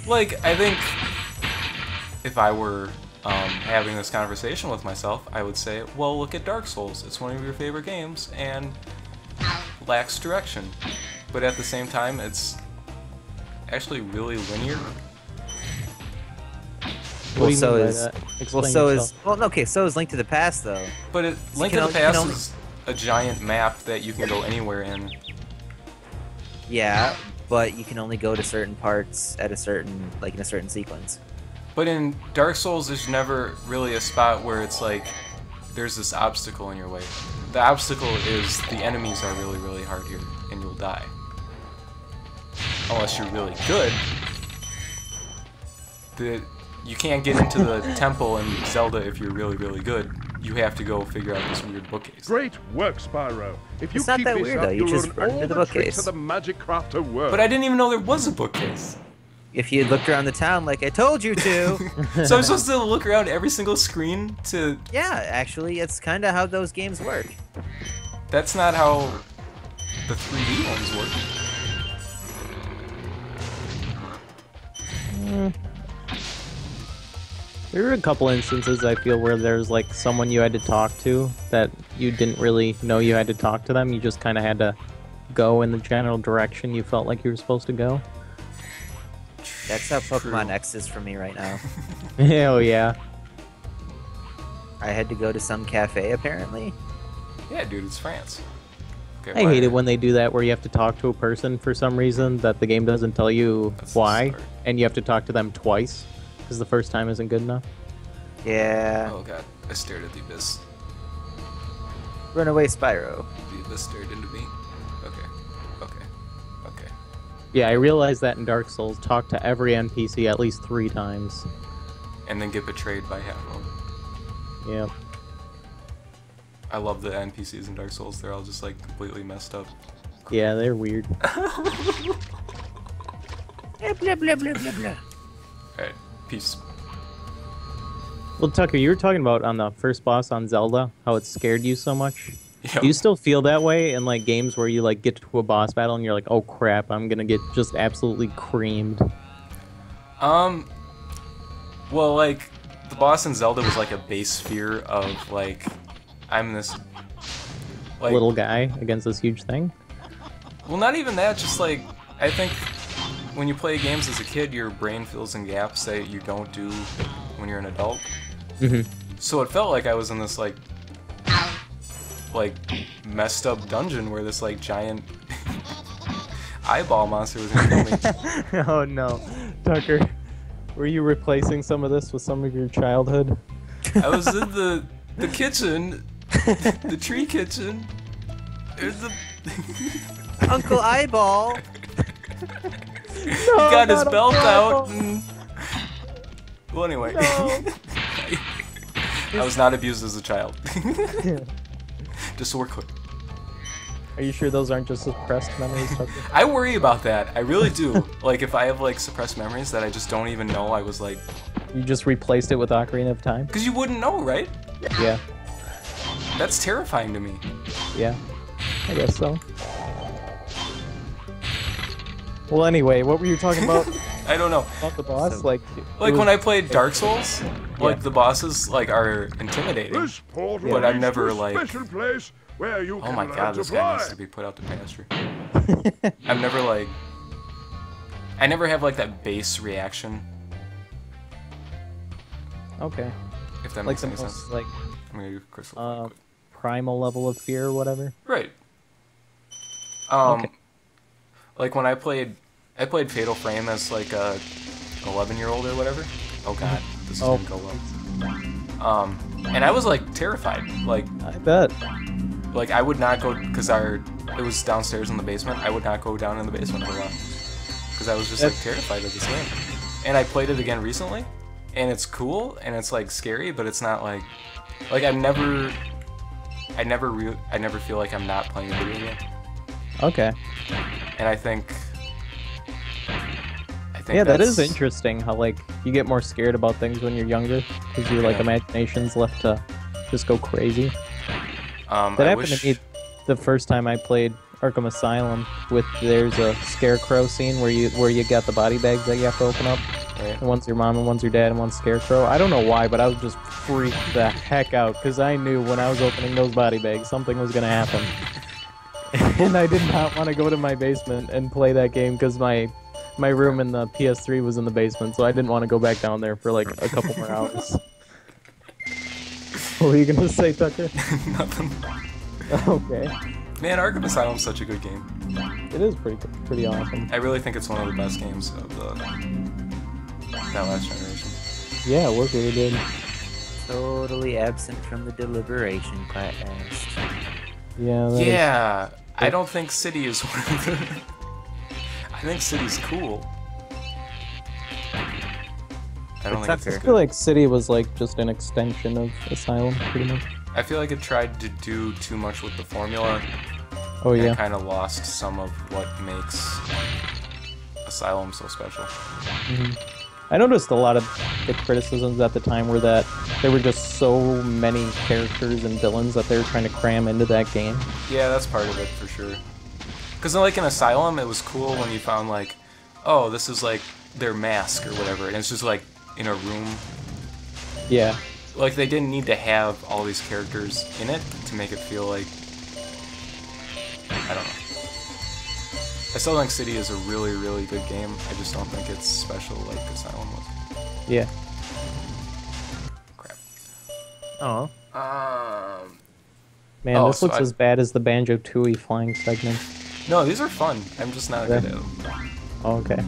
Like, I think if I were having this conversation with myself, I would say, well, look at Dark Souls. It's one of your favorite games and lacks direction. But at the same time, it's actually really linear. What do you mean by is that? well, Explain so yourself. is well, okay, so is Link to the Past though. But So Link you to can the only- Past is a giant map that you can go anywhere in. Yeah, but you can only go to certain parts at a certain, like in a certain sequence. But in Dark Souls, there's never really a spot where it's like there's this obstacle in your way. The obstacle is the enemies are really, really hard here, and you'll die. Unless you're really good. You can't get into the temple in Zelda if you're really, really good. You have to go figure out this weird bookcase. Great work, Spyro. If you It's not keep that this weird, up, though. You you'll just learn run all into the the tricks bookcase. of the Magic Crafter world. But I didn't even know there was a bookcase. If you had looked around the town like I told you to. So I'm supposed to look around every single screen to... Yeah, actually, it's kind of how those games work. That's not how the 3D ones work. There were a couple instances I feel where there's like someone you had to talk to that you didn't really know you had to talk to them. You just kind of had to go in the general direction you felt like you were supposed to go. That's how Pokemon True. X is for me right now. Hell yeah. I had to go to some cafe, apparently. Yeah, dude, it's France. Okay, I why- hate it when they do that where you have to talk to a person for some reason that the game doesn't tell you That's the why, start. and you have to talk to them twice because the first time isn't good enough. Yeah. Oh god, I stared at the abyss. Run away, Spyro. The abyss stared into me. Okay. Okay. Okay. Yeah, I realized that in Dark Souls, talk to every NPC at least 3 times. And then get betrayed by half of them. Yeah. I love the NPCs in Dark Souls. They're all just like completely messed up. Yeah, they're weird. Blah, blah, blah, blah, blah. Alright, peace. Well, Tucker, you were talking about on the first boss on Zelda, how it scared you so much. Yep. Do you still feel that way in like games where you like get to a boss battle and you're like, oh crap, I'm gonna get just absolutely creamed? Well, like, the boss in Zelda was like a base fear of, like, I'm this, like... Little guy against this huge thing? Well, not even that, just like, I think when you play games as a kid, your brain fills in gaps that you don't do when you're an adult. Mm-hmm. So it felt like I was in this, like, messed up dungeon where this, like, giant eyeball monster was gonna kill me. Oh no. Tucker, were you replacing some of this with some of your childhood? I was in the kitchen, the tree kitchen. There's a... Uncle Eyeball. he got his belt out and... Well, anyway. No. I was not abused as a child. Just so we're clear. Are you sure those aren't just suppressed memories, Tucker? I worry about that. I really do. Like, if I have, like, suppressed memories that I just don't even know I was, like... You just replaced it with Ocarina of Time? Because you wouldn't know, right? Yeah. That's terrifying to me. Yeah. I guess so. Well, anyway, what were you talking about? I don't know. About the boss? So- like When I played Dark Souls, like, the bosses, like, are intimidating. This portal But I've leads never, to a like... special place where you Oh can my learn god, to this guy needs fly. to be put out to pasture. I've never, like... I never have, like, that base reaction, Okay. if that Like makes the any sense. most, like, I'm gonna do crystal real quick. primal level of fear or whatever? Right. Okay. Like when I played Fatal Frame as like a 11-year-old or whatever. Oh god, this is gonna go well. And I was like terrified. Like I bet. I would not go because it was downstairs in the basement. I would not go down in the basement for a while because I was just like terrified of this game. And I played it again recently, and it's cool and it's like scary, but it's not like I never feel like I'm not playing a video game. Okay. And I think Yeah, that is that's- interesting how like you get more scared about things when you're younger because your like Yeah. imagination's left to just go crazy. That I happened wish, to me the first time I played Arkham Asylum. There's a scarecrow scene where you got the body bags that you have to open up. Right. And one's your mom, and one's your dad, and one's Scarecrow. I don't know why, but I was just freaked the heck out because I knew when I was opening those body bags, something was gonna happen. And I did not want to go to my basement and play that game because my room in the PS3 was in the basement, so I didn't want to go back down there for like a couple more hours. What were you gonna say, Tucker? Nothing. Okay. Man, Arkham Asylum's such a good game. It is pretty awesome. I really think it's one of the best games of that last generation. Yeah, it was really good. Totally absent from the deliberation class. Yeah. that Yeah, I don't think City is one of the... I think City's cool. I don't think it's I as feel good. like City was like just an extension of Asylum, pretty much. I feel like it tried to do too much with the formula. Oh And yeah. kind of lost some of what makes Asylum so special. I noticed a lot of the criticisms at the time were that there were just so many characters and villains that they were trying to cram into that game. Yeah, that's part of it for sure. Because like in Asylum, it was cool when you found like, oh, this is like their mask or whatever, and it's just like in a room. Yeah. Like they didn't need to have all these characters in it to make it feel like, I don't know. I still think City is a really, really good game. I just don't think it's special like Asylum was. Yeah. Crap. Oh. Man, Oh, this so looks as bad as the Banjo-Tooie flying segment. No, these are fun. I'm just not good at them. Oh, okay.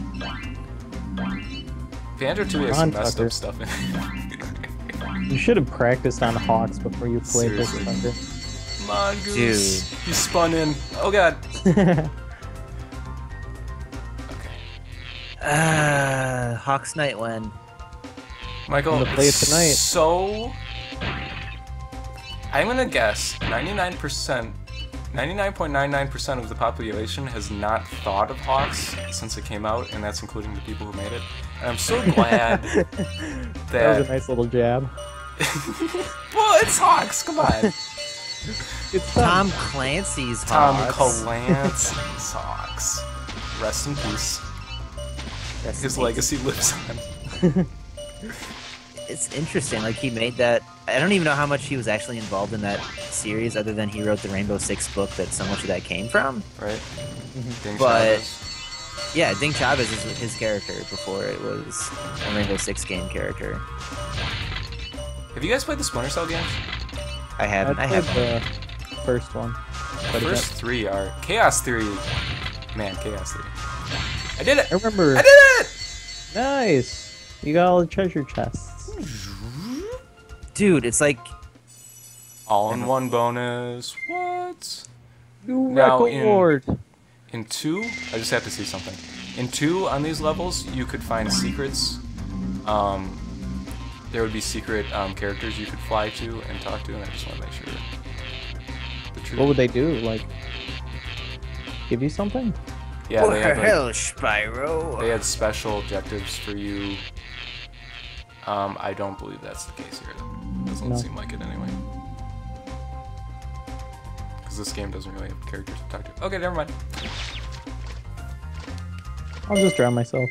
Banjo-Tooie has Come some on, messed Tucker. up stuff in it. You should have practiced on HAWX before you played this, Seriously. Tucker. Come on, Goose. You spun in. Oh god. Hawks Night when? Michael, I'm gonna play it tonight. So, I'm gonna guess 99.99% of the population has not thought of Hawks since it came out, and that's including the people who made it. And I'm so glad That was that. a nice little jab. Well, it's Hawks. Come on, It's Tom Clancy's Tom Hawks. Clancy's Hawks. Rest in peace. Rest in His peace. legacy lives on. It's interesting, like he made that. I don't even know how much he was actually involved in that series, other than he wrote the Rainbow Six book that so much of that came from. Right? Ding But- Chavez. Yeah, Ding Chavez is his character before it was a Rainbow Six game character. Have you guys played the Splinter Cell games? I haven't. I played haven't. the first one. The Quite a first bit. three are Chaos Theory. Man, Chaos Theory. I did it! I remember. I did it! Nice. You got all the treasure chests. Dude, it's like All-in-one bonus. What? New Now, record. In 2, I just have to see something. In 2, on these levels, you could find secrets. There would be secret characters you could fly to and talk to, and I just want to make sure. The truth. What would they do? Like, give you something? Yeah, they had, like, Spyro. they had special objectives for you. I don't believe that's the case here. Doesn't No. seem like it anyway. Because this game doesn't really have characters to talk to. Okay, never mind. I'll just drown myself.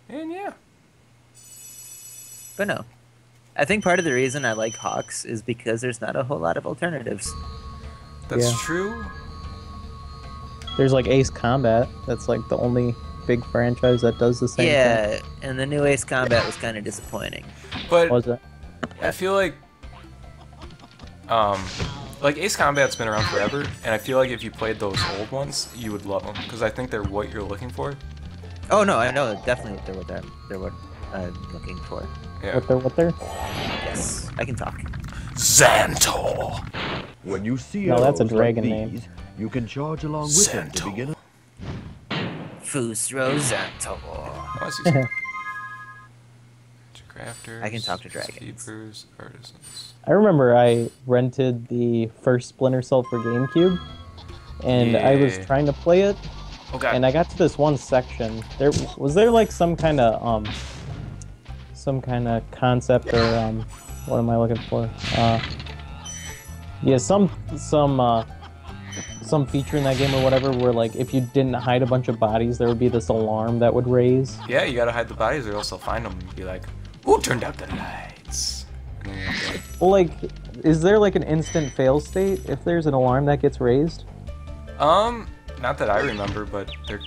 And yeah. But no. I think part of the reason I like Hawks is because there's not a whole lot of alternatives. That's Yeah. true. There's like Ace Combat. That's like the only big franchise that does the same thing. Yeah, and the new Ace Combat was kind of disappointing. But Was it? I feel like Ace Combat's been around forever, and I feel like if you played those old ones, you would love them because I think they're what you're looking for. Oh no, I know definitely they're what I'm looking for. Yeah. What they're? Yes, I can talk. Xantor. When you see No, that's a arrows dragon like name. these, you can charge along with them to Xantor. begin. Fusro Zantor. Oh, I see some. Crafters. I can talk to dragons. Keepers, artisans. I remember I rented the first Splinter Cell for GameCube, and I was Yeah. trying to play it, Oh god. and I got to this one section. Was there like some kind of concept or what am I looking for? Yeah, some some feature in that game or whatever where like if you didn't hide a bunch of bodies, there would be this alarm that would raise? Yeah, you gotta hide the bodies or else they'll find them and be like, who turned out the lights? And then you have to- Well, like, is there like an instant fail state if there's an alarm that gets raised? Not that I remember, but there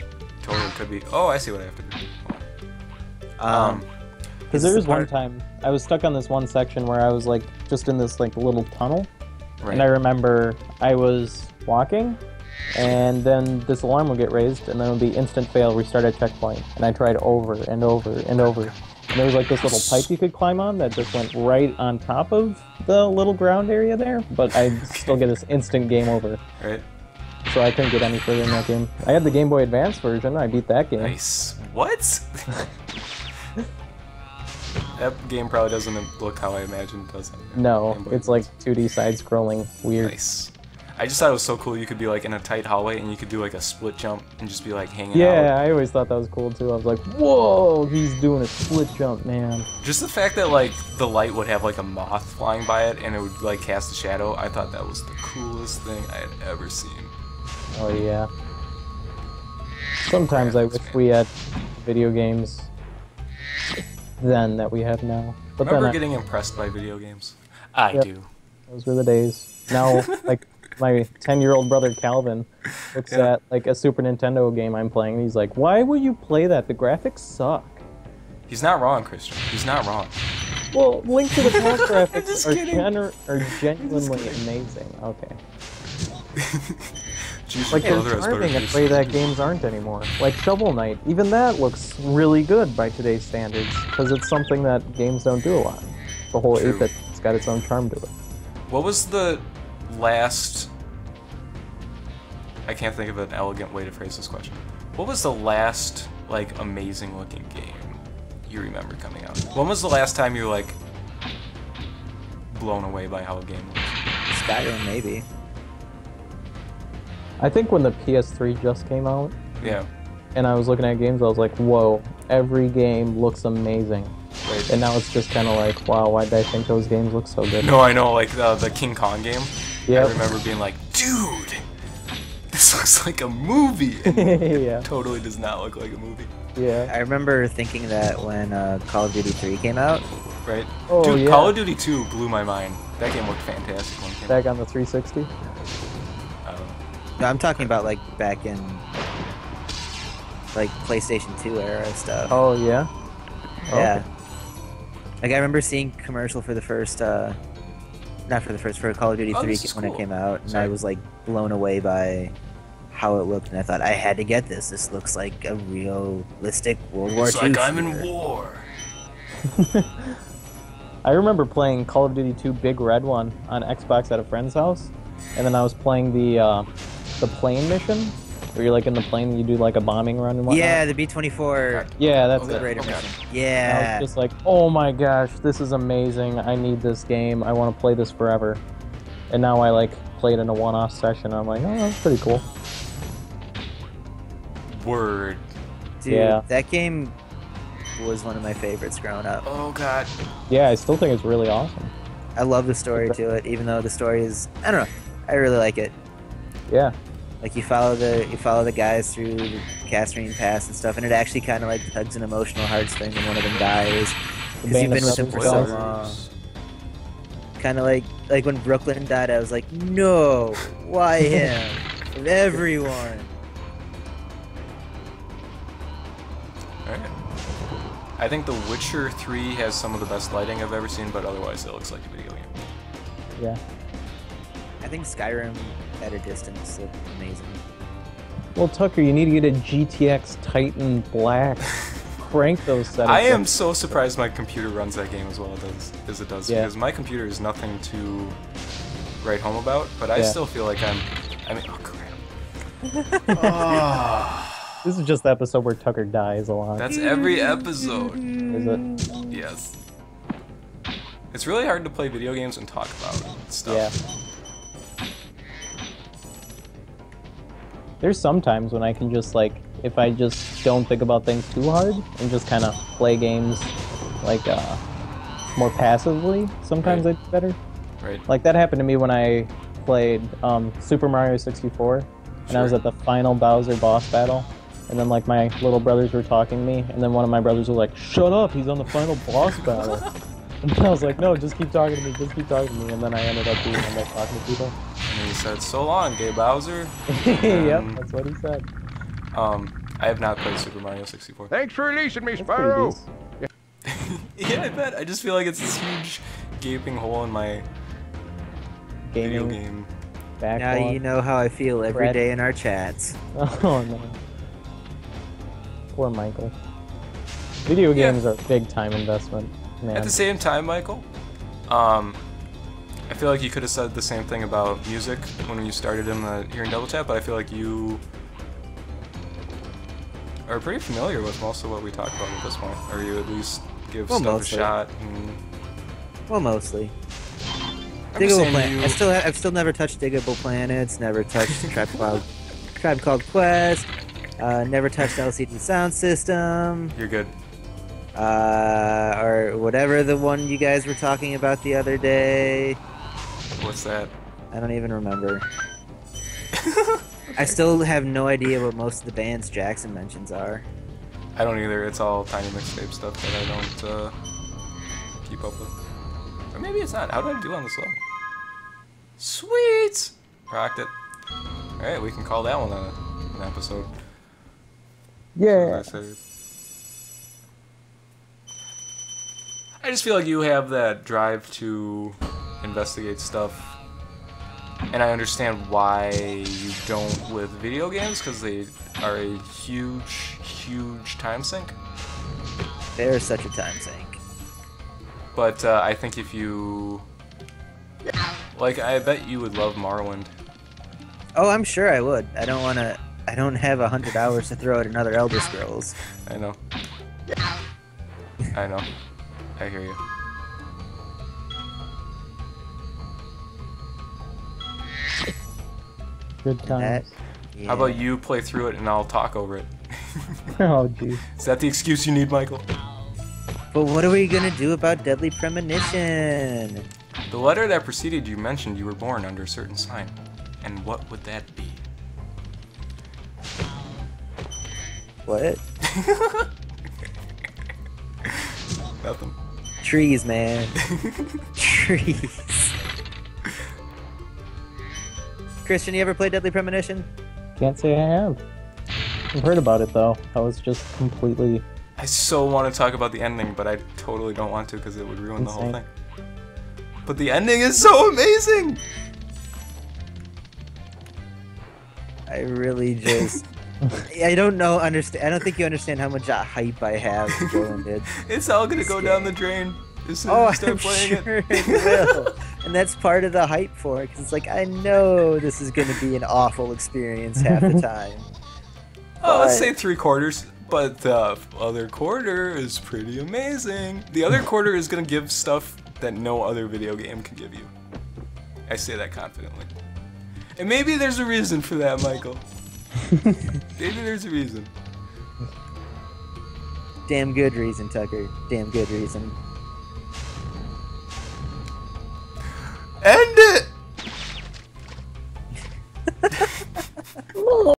totally could be. Oh, I see what I have to do. Because there was one time I was stuck on this one section where I was like just in this like little tunnel, Right. and I remember I was walking, and then this alarm would get raised, and then it would be instant fail, restart at checkpoint, and I tried over and over and over, and there was like this little pipe you could climb on that just went right on top of the little ground area there, but I still get this instant game over. Right. So I couldn't get any further in that game. I had the Game Boy Advance version. I beat that game. Nice. What? That game probably doesn't look how I imagined it does. No, Game Boy it's like Advance. 2D side-scrolling, weird. Nice. I just thought it was so cool. You could be like in a tight hallway and you could do like a split jump and just be like hanging out. Yeah, I always thought that was cool too. I was like, whoa, he's doing a split jump, man. Just the fact that like the light would have like a moth flying by it and it would like cast a shadow, I thought that was the coolest thing I had ever seen. Oh yeah. Sometimes I wish we had video games then that we have now. But Remember then getting impressed by video games? I Yep. do. those were the days. Now, like, my 10-year-old brother Calvin looks Yeah. at like a Super Nintendo game I'm playing, and he's like, why would you play that? The graphics suck. He's not wrong, Christian. He's not wrong. Well, Link to the Past Just graphics kidding. are genuinely amazing. Okay. Choose Like, your they're brother as charming in better a way that games aren't anymore. Like Shovel Knight, even that looks really good by today's standards, because it's something that games don't do a lot. The whole True. 8-bit, it's got its own charm to it. What was the last... I can't think of an elegant way to phrase this question. What was the last, like, amazing looking game you remember coming out? When was the last time you were, like, blown away by how a game looks? Spyro, maybe. I think when the PS3 just came out, Yeah. and I was looking at games, I was like, whoa, every game looks amazing. Right. And now it's just kind of like, wow, why did I think those games look so good? No, I know, like, the King Kong game. Yep. I remember being like, dude, this looks like a movie. And Yeah, totally does not look like a movie. yeah. I remember thinking that when Call of Duty 3 came out. Right? Oh, Dude, yeah. Call of Duty 2 blew my mind. That game looked fantastic when it came out. Back on the 360? I don't know. No, I'm talking about like back in like PlayStation 2 era stuff. Oh, yeah? Yeah. Like I remember seeing commercial for the first, not for the first, for Call of Duty Oh, 3 this is when it cool. came out, and Sorry. I was like blown away by how it looked, and I thought I had to get this. This looks like a realistic World War It's II like I'm in shooter. war. I remember playing Call of Duty 2 Big Red one on Xbox at a friend's house, and then I was playing the plane mission, where you're like in the plane and you do like a bombing run and whatnot. Yeah, the B-24 Yeah, that's Okay. it. Raider Okay. mission. And I Yeah. was just like, oh my gosh, this is amazing. I need this game. I want to play this forever. And now I like played in a one-off session. I'm like, oh, that's pretty cool. Word. Dude, Yeah. that game was one of my favorites growing up. Oh god. Yeah, I still think it's really awesome. I love the story to it, even though the story is, I don't know, I really like it. Yeah. Like you follow the guys through the Castorine Pass and stuff, and it actually kind of like tugs an emotional heartstring when one of them dies, because you've been with them for so Spoilers. long. Kind of like when Brooklyn died, I was like, no, why him? Of everyone. Alright. I think The Witcher 3 has some of the best lighting I've ever seen, but otherwise it looks like a video game. Yeah. I think Skyrim at a distance looked amazing. Well, Tucker, you need to get a GTX Titan Black. Crank those settings. I am up. so surprised my computer runs that game as well as it does, Yeah. because my computer is nothing to write home about, but I Yeah. still feel like oh crap. This is just the episode where Tucker dies a lot. That's every episode. Is it? Yes. It's really hard to play video games and talk about stuff. Yeah. There's sometimes when I can just like, if I just don't think about things too hard and just kind of play games like more passively, sometimes Right. I do better. Right. Like that happened to me when I played Super Mario 64, and I was at the final Bowser boss battle. And then like my little brothers were talking to me, and then one of my brothers was like, "Shut up! He's on the final boss battle." And I was like, "No, just keep talking to me, just keep talking to me." And then I ended up being like talking to people. And he said, "So long, gay Bowser." Yep, that's what he said. I have not played Super Mario 64. Thanks for releasing me, That's pretty Spyro. decent. Yeah, I bet. I just feel like it's this huge gaping hole in my video Gaming game. Now backlog. you know how I feel every Brad. day in our chats. Oh no. Poor Michael. Video Yeah. games are a big time investment, man. At the same time, Michael, I feel like you could have said the same thing about music when you started in the Hearing Double Chat, but I feel like you are pretty familiar with most of what we talked about at this point, or you at least give Well, stuff mostly. a shot. And Well, mostly. I'm just Diggable saying Planet. you, I've still never touched Diggable Planets. Never touched Tribe Called Quest. Never touched LCD Sound System. you're good. Or whatever the one you guys were talking about the other day. What's that? I don't even remember. I still have no idea what most of the bands Jackson mentions are. I don't either. It's all tiny mixtape stuff that I don't keep up with. Or maybe it's not. How did I do on the slow? Sweet! Rocked it. Alright, we can call that one an episode. Yeah. As I said. I just feel like you have that drive to investigate stuff, and I understand why you don't with video games, because they are a huge, huge time sink. They're such a time sink. But I think if you... Like, I bet you would love Morrowind. Oh, I'm sure I would. I don't have 100 hours to throw at another Elder Scrolls. I know. I know. I hear you. Good That, times. yeah. How about you play through it and I'll talk over it? Oh jeez. Is that the excuse you need, Michael? But what are we gonna do about Deadly Premonition? The letter that preceded you mentioned you were born under a certain sign. And what would that be? What? Nothing. Trees, man. Trees. Christian, you ever played Deadly Premonition? Can't say I have. I've heard about it though. I was just completely I so want to talk about the ending, but I totally don't want to because it would ruin the whole Insane. thing. But the ending is so amazing! I really just... I don't know, I don't think you understand how much hype I have to go into it. It's all gonna go down the drain as soon Oh, as you I'm start playing sure it. it will. And that's part of the hype for it, because it's like, I know this is going to be an awful experience half the time. Oh, let's But- say 3/4, but the other quarter is pretty amazing. The other quarter is gonna give stuff that no other video game can give you. I say that confidently. And maybe there's a reason for that, Michael. Maybe there's a reason. Damn good reason, Tucker. Damn good reason.